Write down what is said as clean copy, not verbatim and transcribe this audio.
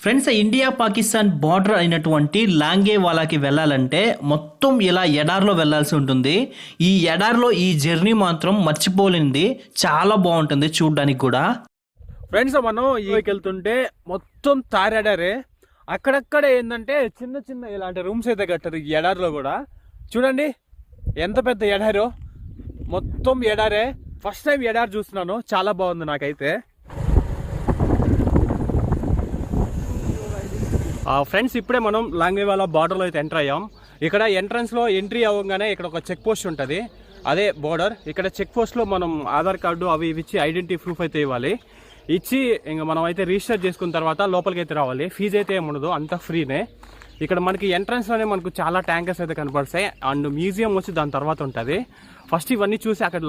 Friends, India Pakistan border అయినటువంటి లాంగేవాలాకి వెళ్ళాలంటే మొత్తం ఇలా ఎడార్లో వెళ్ళాల్సి ఉంటుంది. ఈ ఎడార్లో ఈ జర్నీ మాత్రం మర్చిపోలేనిది, చాలా బాగుంటుంది చూడడానికి కూడా. ఫ్రెండ్స్, మనం వెళ్తుంటే మొత్తం తారెడారే. అక్కడక్కడ ఏంటంటే చిన్న చిన్న ఇలాంటి రూమ్స్ అయితే కట్టారు ఈ ఎడారిలో కూడా. చూడండి ఎంత పెద్ద ఎడారో, మొత్తం ఎడారే. ఫస్ట్ టైం ఎడారి చూస్తున్నాను, చాలా బాగుంది నాకైతే. ఫ్రెండ్స్, ఇప్పుడే మనం లాంగేవాలా బార్డర్లో అయితే ఎంటర్ అయ్యాం. ఇక్కడ ఎంట్రన్స్లో ఎంట్రీ అవ్వగానే ఇక్కడ ఒక చెక్ పోస్ట్ ఉంటుంది, అదే బోర్డర్. ఇక్కడ చెక్ పోస్ట్లో మనం ఆధార్ కార్డు అవి ఇవి ఇచ్చి ఐడెంటిటీ ప్రూఫ్ అయితే ఇవ్వాలి. ఇచ్చి ఇంకా మనం అయితే రిజిస్టర్ చేసుకున్న తర్వాత లోపలికి అయితే రావాలి. ఫీజు అయితే ఏముండదు, అంతా ఫ్రీనే. ఇక్కడ మనకి ఎంట్రన్స్లోనే మనకు చాలా ట్యాంకర్స్ అయితే కనపడతాయి. అండ్ మ్యూజియం వచ్చి దాని తర్వాత ఉంటుంది. ఫస్ట్ ఇవన్నీ చూసి అక్కడ